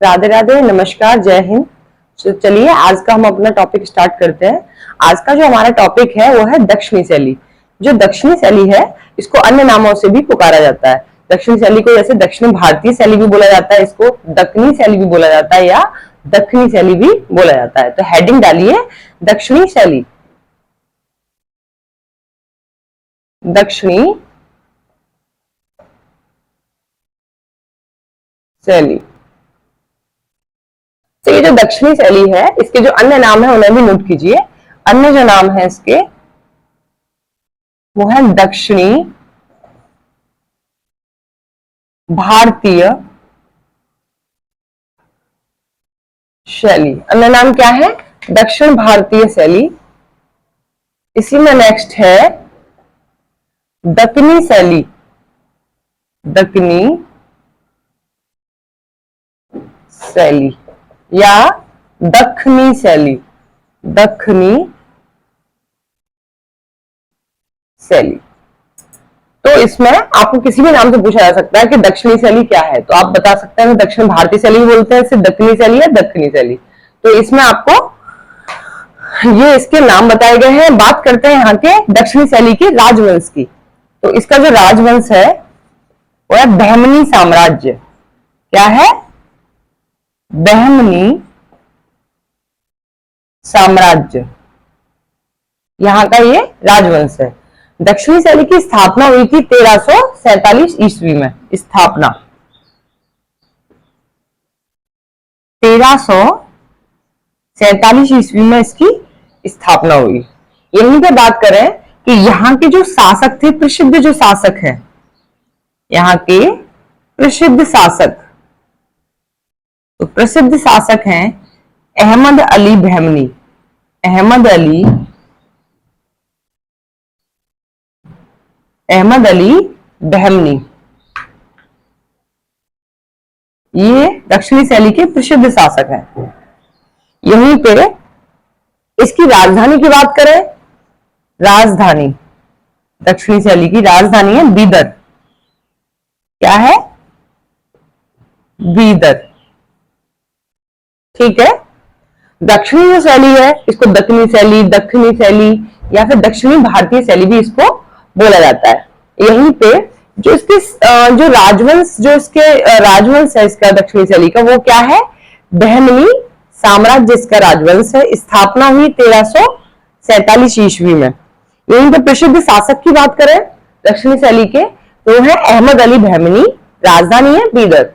राधे राधे, नमस्कार, जय हिंद। तो चलिए आज का हम अपना टॉपिक स्टार्ट करते हैं। आज का जो हमारा टॉपिक है वो है दक्षिणी शैली। जो दक्षिणी शैली है इसको अन्य नामों से भी पुकारा जाता है। दक्षिणी शैली को जैसे दक्षिण भारतीय शैली भी बोला जाता है, इसको दक्कनी शैली भी बोला जाता है या दक्षिणी शैली भी बोला जाता है। तो हेडिंग डालिए दक्षिणी शैली। दक्षिणी शैली। तो ये जो दक्षिणी शैली है इसके जो अन्य नाम है उन्हें भी नोट कीजिए। अन्य जो नाम है इसके वो है दक्षिणी भारतीय शैली। अन्य नाम क्या है? दक्षिण भारतीय शैली। इसी में नेक्स्ट है दक्कनी शैली। दक्कनी शैली या दक्खनी शैली। दक्खनी शैली। तो इसमें आपको किसी भी नाम से पूछा जा सकता है कि दक्षिणी शैली क्या है, तो आप बता सकते हैं दक्षिण भारतीय शैली बोलते हैं, सिर्फ दक्कनी शैली या दक्खनी शैली। तो इसमें आपको ये इसके नाम बताए गए हैं। बात करते हैं यहाँ के दक्षिणी शैली के राजवंश की। तो इसका जो राजवंश है वो है बहमनी साम्राज्य। क्या है? बहमनी साम्राज्य, यहाँ का ये राजवंश है। दक्षिणी शैली की स्थापना हुई थी 1347 ईस्वी में। स्थापना 1347 ईस्वी में इसकी स्थापना हुई। यहीं पे बात करें कि यहाँ के जो शासक थे, प्रसिद्ध जो शासक हैं, यहाँ के प्रसिद्ध शासक, तो प्रसिद्ध शासक हैं अहमद अली बहमनी। अहमद अली बहमनी, ये दक्षिणी शैली के प्रसिद्ध शासक हैं। यहीं पे इसकी राजधानी की बात करें, राजधानी दक्षिणी शैली की राजधानी है बीदर। क्या है? बीदर। ठीक है। दक्षिणी जो शैली है इसको दक्कनी शैली, दक्षिणी शैली या फिर दक्षिणी भारतीय शैली भी इसको बोला जाता है। यहीं पे जो इसके जो राजवंश, जो इसके राजवंश है इसका दक्षिणी शैली का, वो क्या है? बहमनी साम्राज्य इसका राजवंश है। स्थापना हुई 1347 ईस्वी में। यहीं पे प्रसिद्ध शासक की बात करें दक्षिणी शैली के, तो है अहमद अली बहमनी। राजधानी है बीदर।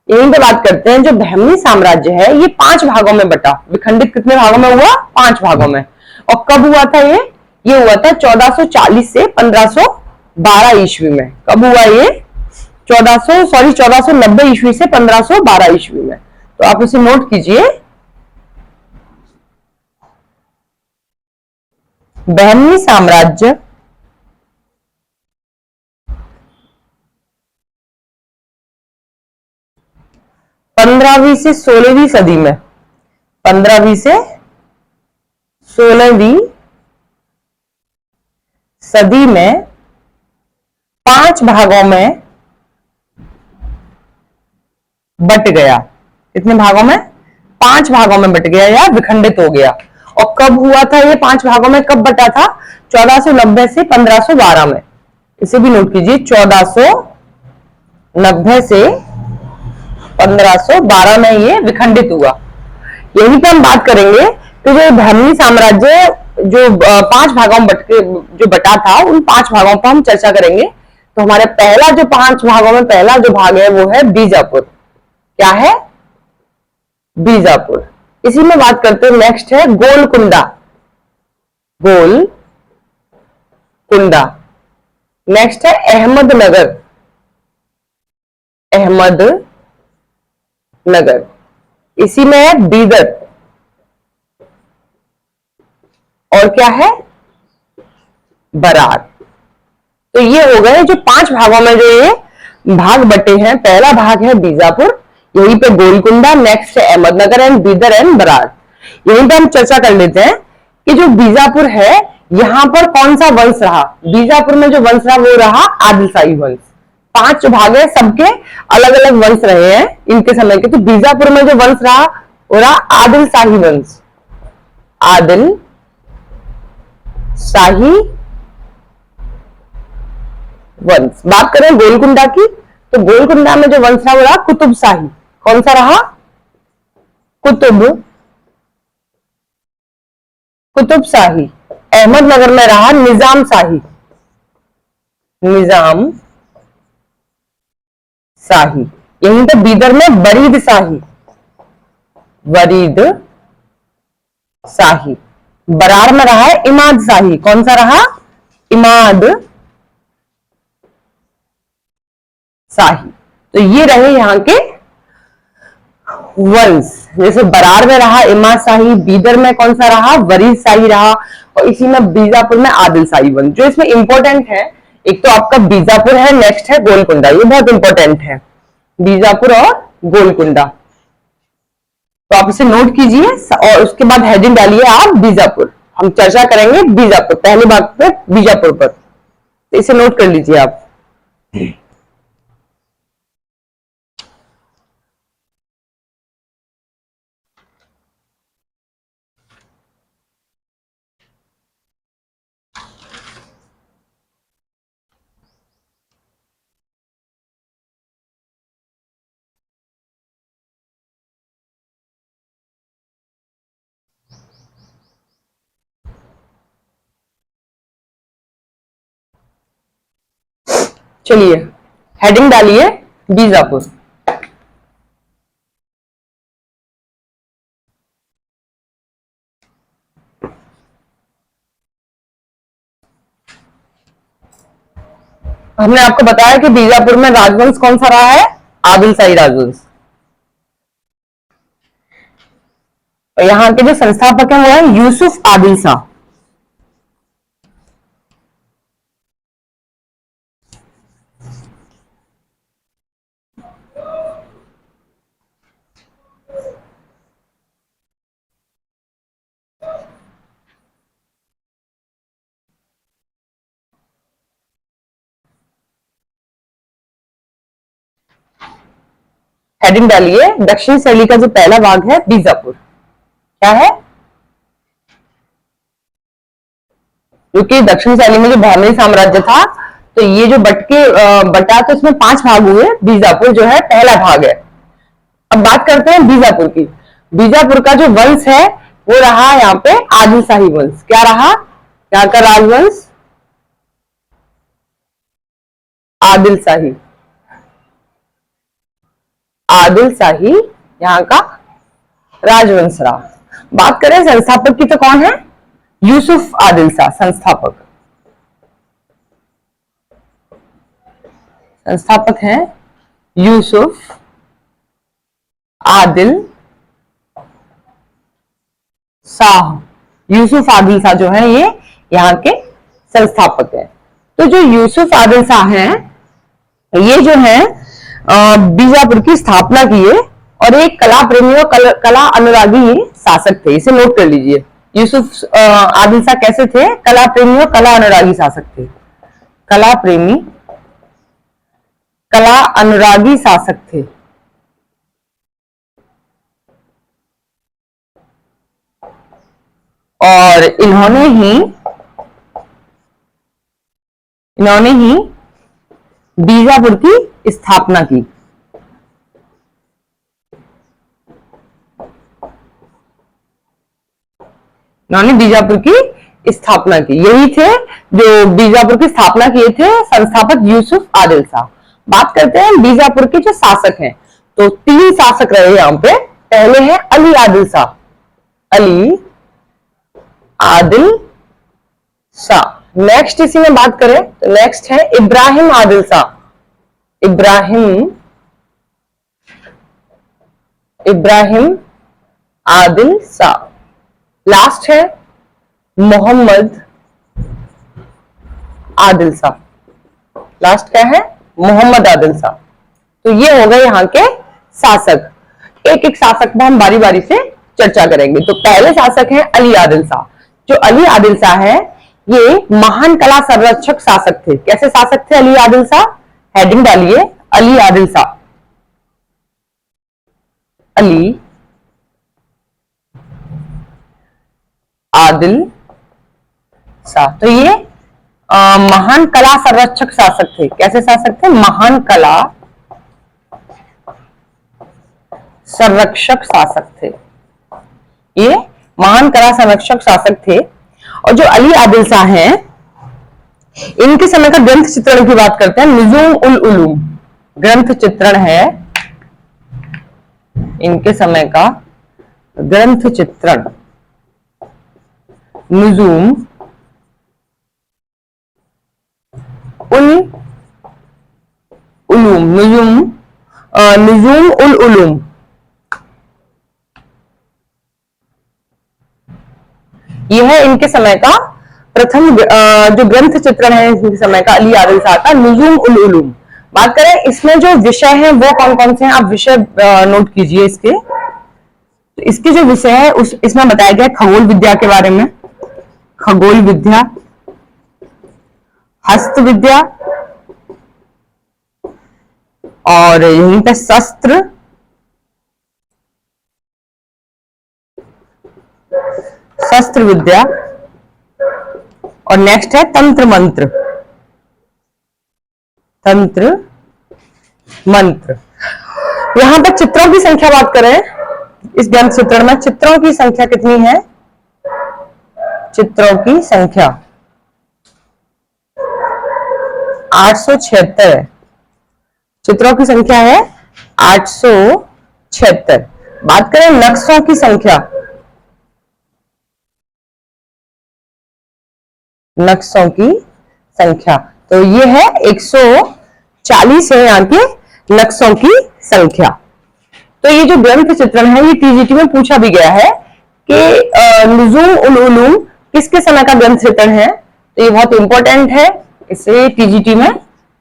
यहीं पे बात करते हैं जो बहमनी साम्राज्य है ये 5 भागों में बटा। विखंडित कितने भागों में हुआ? 5 भागों में। और कब हुआ था ये हुआ था 1440 से 1512 ईस्वी में। कब हुआ ये? 1490 ईस्वी से 1512 ईस्वी में। तो आप इसे नोट कीजिए। बहमनी साम्राज्य 15वीं से 16वीं सदी में, 15वीं से 16वीं सदी में 5 भागों में बट गया। कितने भागों में? 5 भागों में बट गया या विखंडित हो गया। और कब हुआ था ये 5 भागों में? कब बटा था? 1490 से 1512 में। इसे भी नोट कीजिए, 1490 से 1512 में ये विखंडित हुआ। यहीं पे हम बात करेंगे तो जो बहमनी साम्राज्य जो 5 भागों में जो बटा था, उन 5 भागों पर हम चर्चा करेंगे। तो हमारे पहला जो 5 भागों में पहला जो भाग है वो है बीजापुर। क्या है? बीजापुर। इसी में बात करते हैं। नेक्स्ट है गोलकुंडा। गोलकुंडा। नेक्स्ट है अहमदनगर। अहमदनगर। इसी में है बीदर। और क्या है? बरार। तो ये हो गए जो 5 भागों में जो ये भाग बटे हैं। पहला भाग है बीजापुर, यहीं पे गोलकुंडा, नेक्स्ट है अहमदनगर एंड बीदर एंड बरार। यहीं पे हम चर्चा कर लेते हैं कि जो बीजापुर है यहां पर कौन सा वंश रहा। बीजापुर में जो वंश रहा वो रहा आदिलशाही वंश। 5 जो भाग है सबके अलग अलग वंश रहे हैं इनके समय के। तो बीजापुर में जो वंश रहा वो रहा आदिल शाही वंश, आदिल शाही वंश। बात करें गोलकुंडा की, तो गोलकुंडा में जो वंश रहा वो रहा कुतुब शाही। कौन सा रहा? कुतुब शाही। अहमदनगर में रहा निजाम शाही, निजाम शाही। यहीं पे बीदर में वरीद शाही, वरीद शाही। बरार में रहा है इमाद शाही। कौन सा रहा? इमाद शाही। तो ये रहे यहाँ के वंश। जैसे बरार में रहा इमाद शाही, बीदर में कौन सा रहा? वरीद शाही रहा, और इसी में बीजापुर में आदिल शाही वंश। जो इसमें इंपॉर्टेंट है, एक तो आपका बीजापुर है, नेक्स्ट है गोलकुंडा। ये बहुत इंपॉर्टेंट है, बीजापुर और गोलकुंडा। तो आप इसे नोट कीजिए और उसके बाद हेडिंग डालिए आप बीजापुर। हम चर्चा करेंगे बीजापुर, पहले भाग पे बीजापुर पर, तो इसे नोट कर लीजिए आप। चलिए हेडिंग डालिए बीजापुर। हमने आपको बताया कि बीजापुर में राजवंश कौन सा रहा है? आदिल शाही राजवंश। और यहाँ के जो संस्थापक हैं वो है यूसुफ आदिल शाह। हेडिंग डालिए दक्षिण शैली का जो पहला भाग है बीजापुर, क्या है? क्योंकि दक्षिण शैली में जो बहमनी साम्राज्य था, तो ये जो बटा तो इसमें 5 भाग हुए, बीजापुर जो है पहला भाग है। अब बात करते हैं बीजापुर की। बीजापुर का जो वंश है वो रहा यहाँ पे आदिल शाही वंश। क्या रहा यहाँ का राजवंश? आदिल शाही। आदिल शाही यहाँ का राजवंश रहा। बात करें संस्थापक की, तो कौन है? यूसुफ आदिल शाह संस्थापक। संस्थापक हैं यूसुफ आदिल शाह। यूसुफ आदिल शाह जो है ये यहाँ के संस्थापक है। तो जो यूसुफ आदिल शाह हैं ये जो है बीजापुर की स्थापना किए, और एक कला प्रेमी और कला अनुरागी ये शासक थे। इसे नोट कर लीजिए। यूसुफ आदिल शाह कैसे थे? कला प्रेमी और कला अनुरागी शासक थे। कला प्रेमी, कला अनुरागी शासक थे। और इन्होंने ही बीजापुर की स्थापना की। इन्होंने बीजापुर की स्थापना की। यही थे जो बीजापुर की स्थापना किए थे, संस्थापक यूसुफ आदिल शाह। बात करते हैं बीजापुर के जो शासक हैं, तो 3 शासक रहे यहाँ पे। पहले है अली आदिल शाह, अली आदिल शाह। नेक्स्ट इसी में बात करें तो नेक्स्ट है इब्राहिम आदिल शाह, इब्राहिम आदिल शाह। लास्ट है मोहम्मद आदिल शाह। लास्ट क्या है? मोहम्मद आदिल शाह। तो ये हो गए यहाँ के शासक। एक एक शासक पर हम बारी बारी से चर्चा करेंगे। तो पहले शासक हैं अली आदिल शाह। जो अली आदिल शाह है ये महान कला संरक्षक शासक थे। कैसे शासक थे अली आदिल शाह? हेडिंग डालिए अली आदिल शाह। अली आदिल शाह। तो ये महान कला संरक्षक शासक थे। कैसे शासक थे? महान कला संरक्षक शासक थे। ये महान कला संरक्षक शासक थे। और जो अली आदिल शाह हैं, इनके समय का ग्रंथ चित्रण की बात करते हैं। नुजूम उल उलूम ग्रंथ चित्रण है इनके समय का ग्रंथ चित्रण। नुजूम उल उलूम, नुजूम उल उलूम, यह है इनके समय का प्रथम जो ग्रंथ चित्रण है इनके समय का, अली आदिल शाह का, नुजूम उल उलूम। बात करें इसमें जो विषय हैं वो कौन कौन से हैं, आप विषय नोट कीजिए इसके। तो इसके जो विषय है उस इसमें बताया गया खगोल विद्या के बारे में, खगोल विद्या, हस्त विद्या, और यहीं पे शस्त्र, शस्त्र विद्या, और नेक्स्ट है तंत्र मंत्र, तंत्र मंत्र। यहां पर चित्रों की संख्या बात करें, इस ग्रंथ चित्रण में चित्रों की संख्या कितनी है? चित्रों की संख्या 876 है। चित्रों की संख्या है 876। बात करें नक्शों की संख्या, नक्शों की संख्या तो ये है 140 है यहाँ के नक्शों की संख्या। तो ये जो ग्रंथ चित्रण है ये टीजीटी में पूछा भी गया है कि नुजूम उल उलूम किसके समय का ग्रंथ चित्रण है। तो ये बहुत इंपॉर्टेंट है, इसे टीजीटी में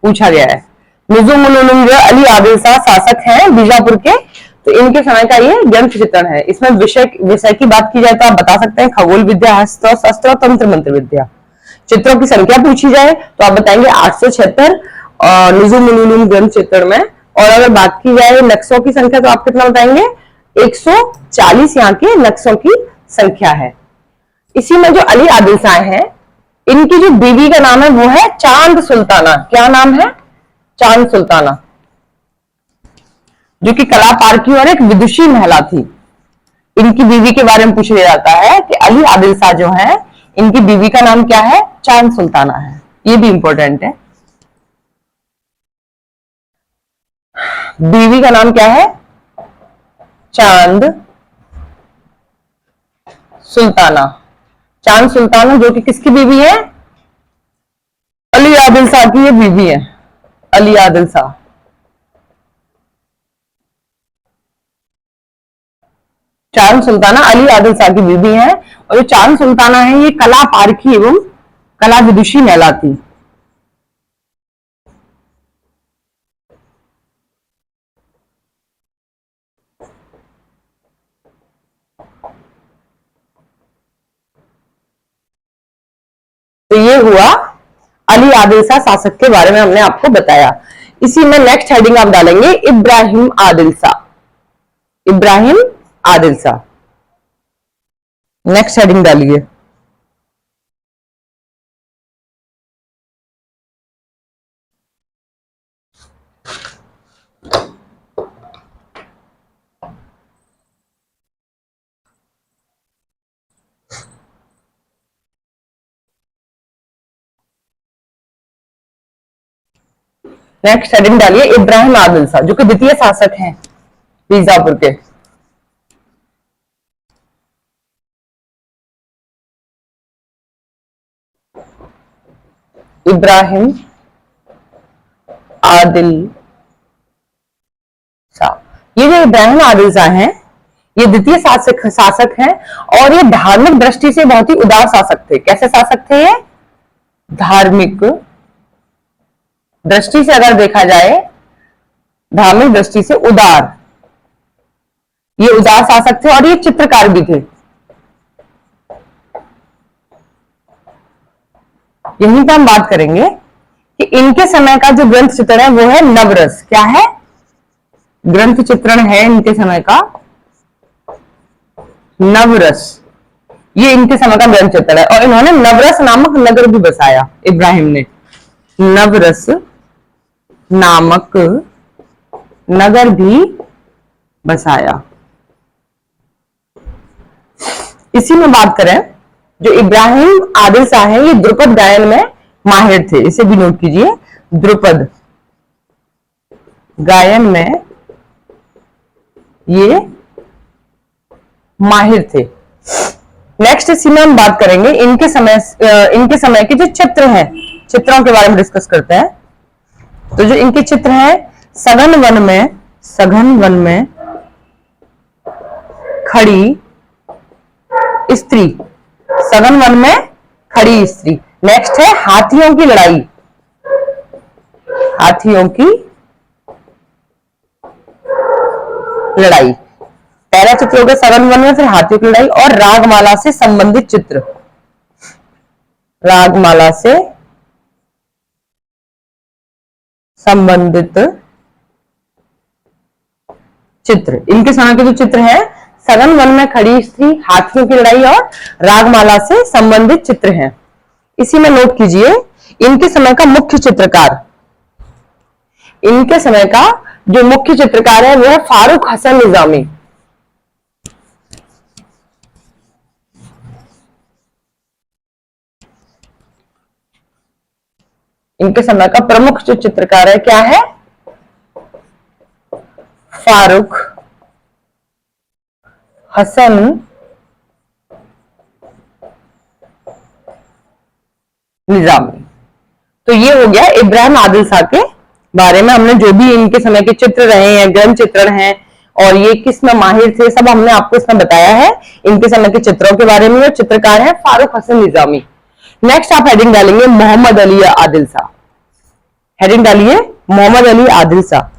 पूछा गया है। नुजूम उल उलूम जो अली आदिल शाह शासक हैं बीजापुर के, तो इनके समय का ये ग्रंथ चित्रण है। इसमें विषय की बात की जाए तो आप बता सकते हैं खगोल विद्या, हस्त और शस्त्र और तंत्र मंत्र विद्या। चित्रों की संख्या पूछी जाए तो आप बताएंगे 876 नुजूम उल उलूम ग्रंथ चित्रण में। और अगर बात की जाए नक्शों की संख्या तो आप कितना बताएंगे? 140 यहाँ के नक्शों की संख्या है। इसी में जो अली आदिल शाह है, इनकी जो बीवी का नाम है वो है चांद सुल्ताना। क्या नाम है? चांद सुल्ताना, जो कि कला पारखी और एक विदुषी महिला थी। इनकी बीवी के बारे में पूछा जाता है कि अली आदिल शाह जो है इनकी बीवी का नाम क्या है? चांद सुल्ताना है। ये भी इंपॉर्टेंट है। बीवी का नाम क्या है? चांद सुल्ताना। चांद सुल्ताना जो कि किसकी बीवी है? अली आदिल शाह की ये बीवी है, अली आदिल शाह। चांद सुल्ताना अली आदिल शाह की बीवी है। और जो चांद सुल्ताना है ये कला पारखी एवं कला विदुषी महिला थी। तो ये हुआ अली आदिल शाह शासक के बारे में हमने आपको बताया। इसी में नेक्स्ट हेडिंग आप डालेंगे इब्राहिम आदिल शाह। इब्राहिम आदिल शाह नेक्स्ट हेडिंग डालिए। नेक्स्ट हेडिंग डालिए इब्राहिम आदिल शाह, जो कि द्वितीय शासक हैं बीजापुर के। इब्राहिम आदिल शाह। ये जो इब्राहिम आदिल शाह हैं ये द्वितीय शासक हैं और ये धार्मिक दृष्टि से बहुत ही उदार शासक थे। कैसे शासक थे ये? धार्मिक दृष्टि से अगर देखा जाए, धार्मिक दृष्टि से उदार, ये उदार शासक थे और ये चित्रकार भी थे। यहीं पर हम बात करेंगे कि इनके समय का जो ग्रंथ चित्रण है वो है नवरस। क्या है? ग्रंथ चित्रण है इनके समय का नवरस। ये इनके समय का ग्रंथ चित्रण है और इन्होंने नवरस नामक नगर भी बसाया। इब्राहिम ने नवरस नामक नगर भी बसाया। इसी में बात करें, जो इब्राहिम आदिल शाह है ये द्रुपद गायन में माहिर थे। इसे भी नोट कीजिए, द्रुपद गायन में ये माहिर थे। नेक्स्ट इसी में हम बात करेंगे इनके समय के जो चित्र हैं, चित्रों के बारे में डिस्कस करते हैं। तो जो इनके चित्र हैं, सघन वन में खड़ी स्त्री, सघन वन में खड़ी स्त्री। नेक्स्ट है हाथियों की लड़ाई, हाथियों की लड़ाई। पहला चित्र हो गया सघन वन में, फिर हाथियों की लड़ाई और रागमाला से संबंधित चित्र, रागमाला से संबंधित चित्र। इनके समय के जो चित्र हैं, सघन वन में खड़ी स्त्री, हाथियों की लड़ाई और रागमाला से संबंधित चित्र हैं। इसी में नोट कीजिए इनके समय का मुख्य चित्रकार, इनके समय का जो मुख्य चित्रकार है वो है फारूक हसन निजामी। इनके समय का प्रमुख जो चित्रकार है क्या है? फारूक हसन निजामी। तो ये हो गया इब्राहिम आदिल शाह के बारे में। हमने जो भी इनके समय के चित्र रहे हैं, ग्रंथ चित्रण हैं और ये किस में माहिर थे, सब हमने आपको इसमें बताया है। इनके समय के चित्रों के बारे में। और चित्रकार है फारूक हसन निजामी। नेक्स्ट आप हेडिंग डालेंगे मोहम्मद अली आदिल शाह। हेडिंग डालिए मोहम्मद अली आदिल शाह।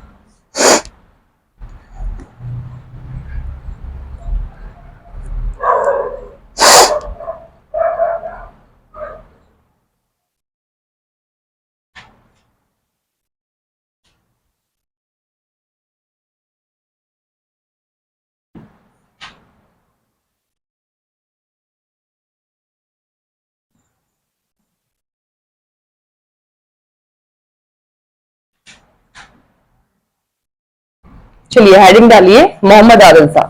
चलिए हेडिंग डालिए मोहम्मद आदिल शाह।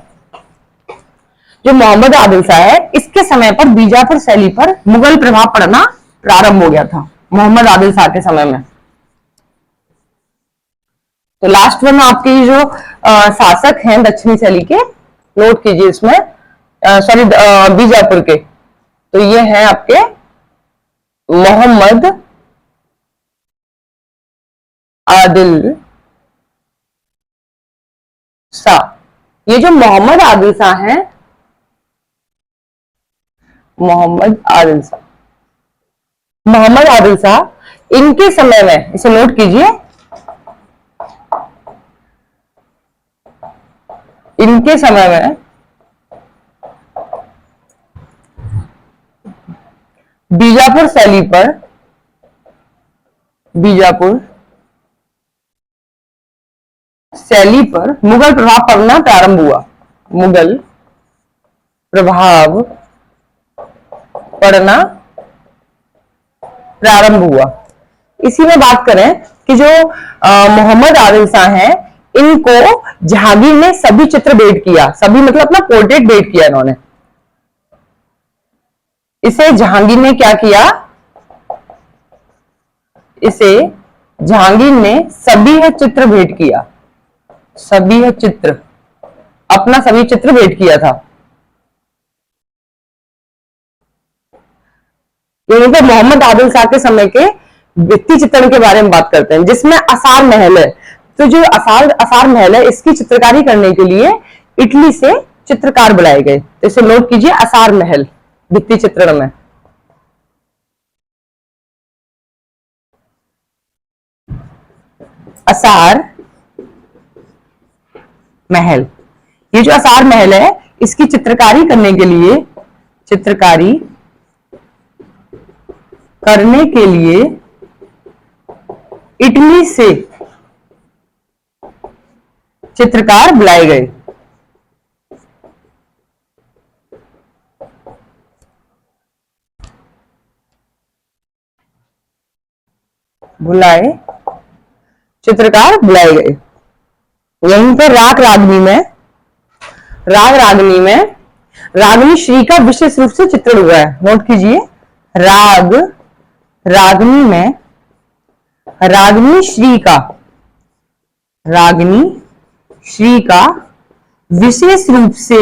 जो मोहम्मद आदिल शाह है, इसके समय पर बीजापुर शैली पर मुगल प्रभाव पड़ना प्रारंभ हो गया था, मोहम्मद आदिल शाह के समय में। तो लास्ट वन आपके जो शासक हैं दक्षिणी शैली के, नोट कीजिए इसमें, सॉरी बीजापुर के, तो ये हैं आपके मोहम्मद आदिल शाह। ये जो मोहम्मद आदिल शाह हैं, मोहम्मद आदिल शाह, मोहम्मद आदिल शाह इनके समय में, इसे नोट कीजिए, इनके समय में बीजापुर शैली पर, बीजापुर शैली पर मुगल प्रभाव पड़ना प्रारंभ हुआ, मुगल प्रभाव पड़ना प्रारंभ हुआ। इसी में बात करें कि जो मोहम्मद आदिल शाह हैं, इनको जहांगीर ने सभी चित्र भेंट किया, सभी मतलब अपना पोर्ट्रेट भेंट किया इन्होंने। इसे जहांगीर ने क्या किया? इसे जहांगीर ने सभी है चित्र भेंट किया, सभी है चित्र, अपना सभी चित्र भेंट किया था। यहीं पर मोहम्मद आदिल शाह के समय के भित्ति चित्रण के बारे में बात करते हैं, जिसमें असार महल है। तो जो असार महल है, इसकी चित्रकारी करने के लिए इटली से चित्रकार बुलाए गए। तो इसे नोट कीजिए, असार महल भित्ति चित्रण में। असार महल, ये जो असार महल है, इसकी चित्रकारी करने के लिए, चित्रकारी करने के लिए इटली से चित्रकार बुलाए गए। चित्रकार बुलाए गए। यहीं पर रागनी श्री का विशेष रूप से चित्रण हुआ है। नोट कीजिए, रागनी श्री का विशेष रूप से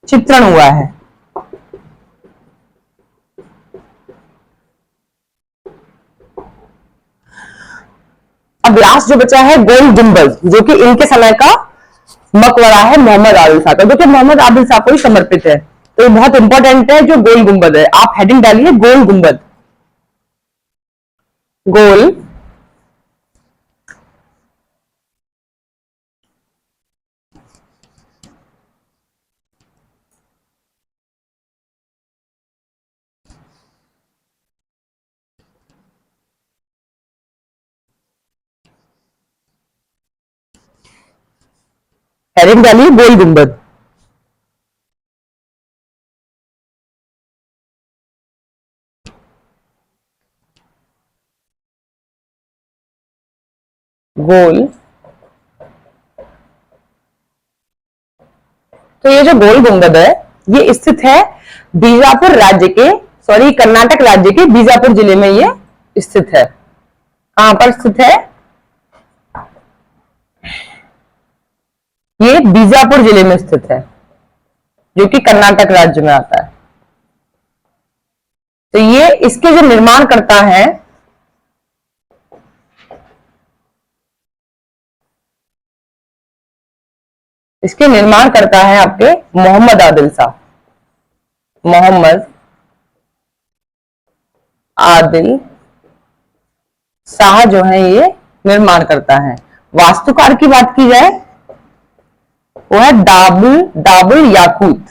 चित्रण हुआ है। अब लास्ट जो बचा है गोल गुंबद, जो कि इनके समय का मकबरा है मोहम्मद आदिल शाह का, जो कि मोहम्मद आदिल शाह को ही समर्पित है। तो ये बहुत इंपॉर्टेंट है। जो गोल गुंबद है, आप हेडिंग डालिए गोल गुंबद। गोल हेडिंग डालिए गोल गुंबद। गोल, तो ये जो गोल गुंबद है ये स्थित है कर्नाटक राज्य के बीजापुर जिले में ये स्थित है। कहां पर स्थित है? ये बीजापुर जिले में स्थित है, जो कि कर्नाटक राज्य में आता है। तो ये इसके जो निर्माण करता है, आपके मोहम्मद आदिल शाह। जो है ये निर्माण करता है। वास्तुकार की बात की जाए, वो है दाबुल याकूत।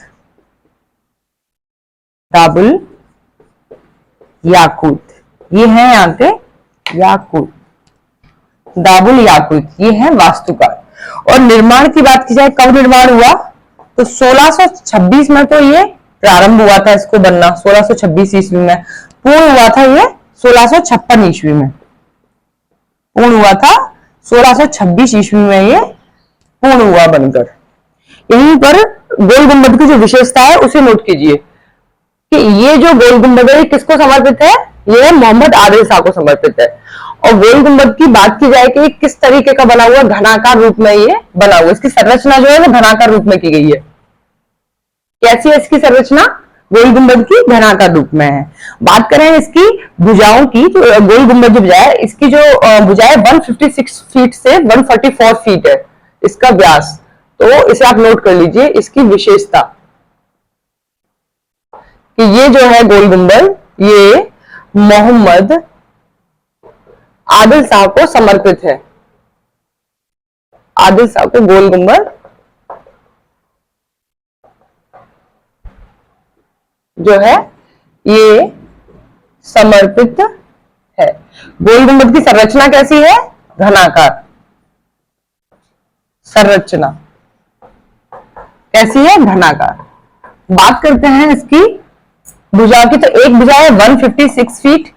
ये है यहाँ के दाबुल याकूत, ये है वास्तुकार। और निर्माण की बात की जाए, कब निर्माण हुआ? तो 1626 में तो ये प्रारंभ हुआ था इसको बनना, 1626 ईस्वी में। पूर्ण हुआ था ये 1656 ईस्वी में। पूर्ण हुआ था 1626 ईस्वी में, ये पूर्ण हुआ बनकर। यहीं पर गोल गुंबद की जो विशेषता है उसे नोट कीजिए कि ये जो गोल गुंबद है किसको समर्पित है? ये मोहम्मद आदिल शाह को समर्पित है। और गोल गुंबद की बात की जाए कि किस तरीके का बना हुआ, घनाकार रूप में ये बना हुआ। इसकी संरचना जो है वो घनाकार रूप में की गई है। कैसी है इसकी संरचना? गोल गुंबद की घनाकार रूप में है। बात करें इसकी भुजाओं की, तो गोल गुंबद जो भुजा है, इसकी जो भुजा है 156 फीट से 144 फीट है इसका व्यास। तो इसे आप नोट कर लीजिए, इसकी विशेषता कि ये जो है गोल गुंबद, ये मोहम्मद आदिल शाह को समर्पित है। आदिल शाह को गोल गुंबद जो है ये समर्पित है। गोल गुंबद की संरचना कैसी है? घनाकार संरचना। कैसी है? घनाकार। बात करते हैं इसकी भुजा की, तो एक भुजा है 156 फीट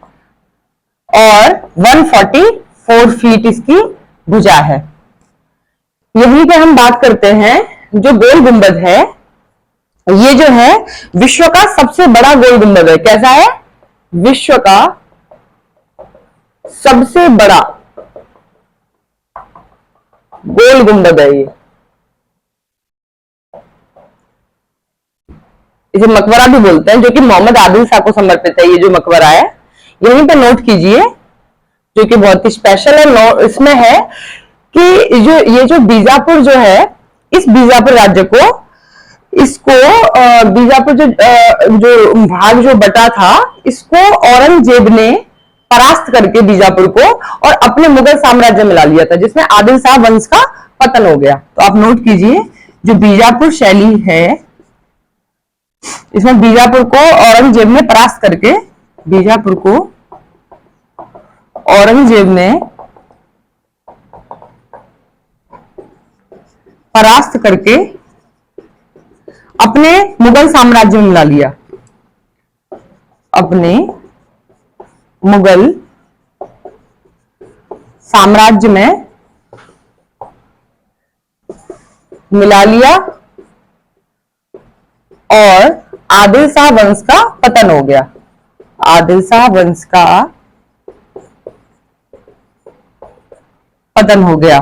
और 144 फीट इसकी भुजा है। यहीं पे हम बात करते हैं, जो गोल गुंबद है ये जो है विश्व का सबसे बड़ा गोल गुंबद है। कैसा है? विश्व का सबसे बड़ा गोल गुंबद है ये। इसे मकबरा भी बोलते हैं, जो कि मोहम्मद आदिल शाह को समर्पित है। ये जो मकबरा है यहीं पे नोट कीजिए, जो कि बहुत ही स्पेशल है। इसमें है कि जो बीजापुर जो है, इस बीजापुर राज्य को, इसको बीजापुर जो भाग जो बटा था, इसको औरंगजेब ने परास्त करके बीजापुर को और अपने मुगल साम्राज्य में ला लिया था, जिसमें आदिल शाह वंश का पतन हो गया। तो आप नोट कीजिए, जो बीजापुर शैली है, इसमें बीजापुर को औरंगजेब ने परास्त करके बीजापुर को औरंगजेब ने परास्त करके अपने मुगल साम्राज्य में मिला लिया, अपने मुगल साम्राज्य में मिला लिया और आदिल शाह वंश का पतन हो गया। आदिल शाह वंश का पतन हो गया।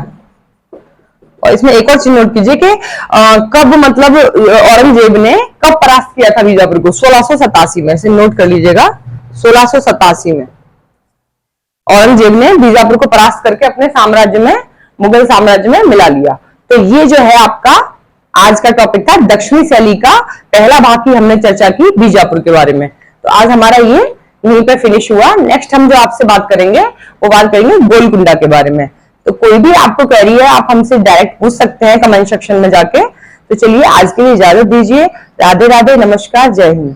और इसमें एक और चीज नोट कीजिए कि कब मतलब औरंगजेब ने कब परास्त किया था बीजापुर को, 1687 में। इसे नोट कर लीजिएगा, 1687 में औरंगजेब ने बीजापुर को परास्त करके अपने साम्राज्य में, मुगल साम्राज्य में मिला लिया। तो ये जो है आपका आज का टॉपिक था, दक्षिणी शैली का पहला भाग की हमने चर्चा की बीजापुर के बारे में। तो आज हमारा ये यहीं पे फिनिश हुआ। नेक्स्ट हम जो आपसे बात करेंगे वो बात करेंगे गोलकुंडा के बारे में। तो कोई भी आपको क्वेरी है आप हमसे डायरेक्ट पूछ सकते हैं कमेंट सेक्शन में जाके। तो चलिए आज के लिए इजाजत दीजिए। राधे राधे, नमस्कार, जय हिंद।